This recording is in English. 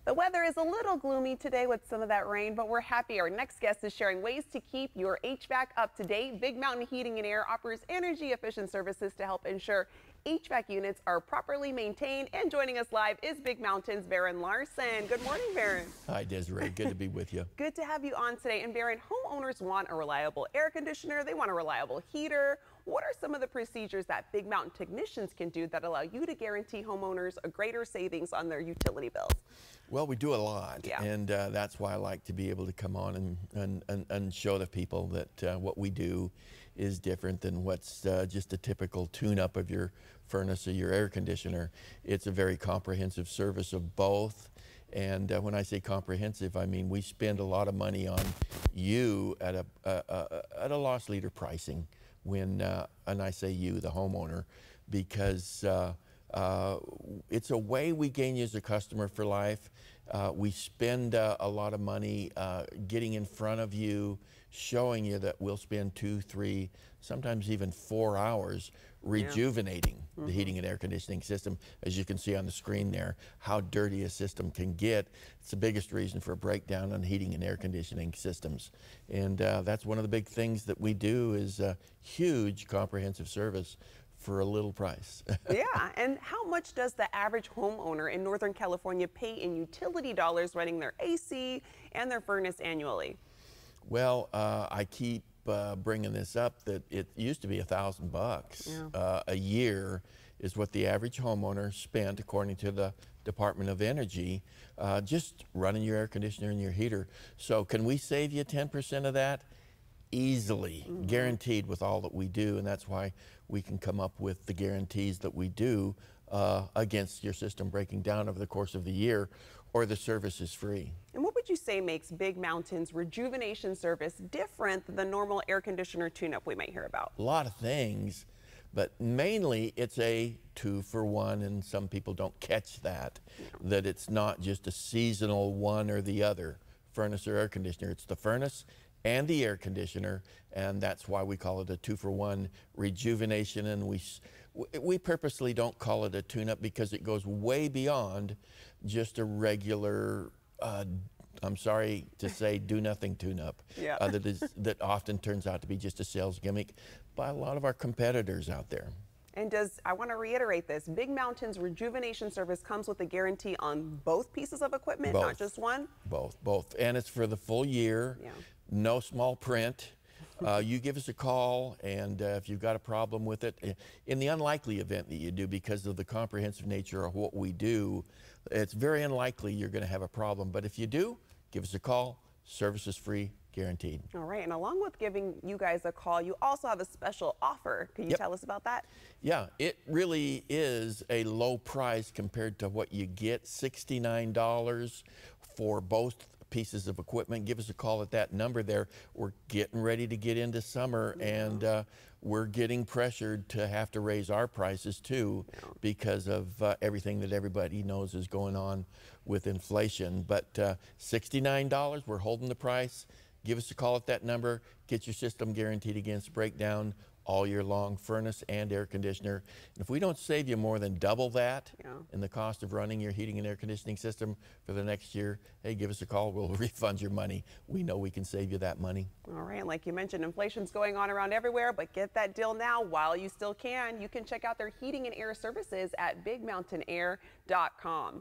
The weather is a little gloomy today with some of that rain, but we're happy. Our next guest is sharing ways to keep your HVAC up to date. Big Mountain Heating and Air offers energy efficient services to help ensure HVAC units are properly maintained. And joining us live is Big Mountain's Baron Larson. Good morning, Baron. Hi, Desiree. Good to be with you. Good to have you on today. And Baron, homeowners want a reliable air conditioner. They want a reliable heater. What are some of the procedures that Big Mountain technicians can do that allow you to guarantee homeowners a greater savings on their utility bills? Well, we do a lot, Yeah. and that's why I like to be able to come on and show the people that what we do is different than what's just a typical tune-up of your furnace or your air conditioner. It's a very comprehensive service of both, and when I say comprehensive, I mean we spend a lot of money on you at a loss leader pricing when, and I say you, the homeowner, because it's a way we gain you as a customer for life. We spend a lot of money getting in front of you, showing you that we'll spend 2, 3, sometimes even 4 hours rejuvenating the heating and air conditioning system. As you can see on the screen there, how dirty a system can get. It's the biggest reason for a breakdown on heating and air conditioning systems. And that's one of the big things that we do, is a huge comprehensive service for a little price. Yeah, and how much does the average homeowner in Northern California pay in utility dollars running their AC and their furnace annually? Well, I keep bringing this up that it used to be $1,000 a year is what the average homeowner spent, according to the Department of Energy, just running your air conditioner and your heater. So can we save you 10% of that? Easily, guaranteed with all that we do, and that's why we can come up with the guarantees that we do against your system breaking down over the course of the year, or the service is free. And what would you say makes Big Mountain's rejuvenation service different than the normal air conditioner tune-up we might hear about? A lot of things, but mainly it's a 2-for-1, and some people don't catch that, that it's not just a seasonal one or the other, furnace or air conditioner. It's the furnace and the air conditioner, and that's why we call it a 2-for-1 rejuvenation. And we purposely don't call it a tune-up because it goes way beyond just a regular, I'm sorry to say, do-nothing tune-up. Yeah. That often turns out to be just a sales gimmick by a lot of our competitors out there. And I want to reiterate this, Big Mountain's rejuvenation service comes with a guarantee on both pieces of equipment, Both. not just one? Both. And it's for the full year. Yeah. No small print. You give us a call, and if you've got a problem with it, in the unlikely event that you do, because of the comprehensive nature of what we do, it's very unlikely you're going to have a problem. But if you do, give us a call. Service is free, guaranteed. All right, and along with giving you guys a call, you also have a special offer. Can you tell us about that? Yeah, it really is a low price compared to what you get, $69 for both pieces of equipment. Give us a call at that number there. We're getting ready to get into summer, and we're getting pressured to have to raise our prices too, because of everything that everybody knows is going on with inflation. But $69, we're holding the price. Give us a call at that number. Get your system guaranteed against breakdown all year long, furnace and air conditioner. And if we don't save you more than double that in the cost of running your heating and air conditioning system for the next year, hey, give us a call. We'll refund your money. We know we can save you that money. All right, like you mentioned, inflation's going on around everywhere, but get that deal now while you still can. You can check out their heating and air services at bigmountainair.com.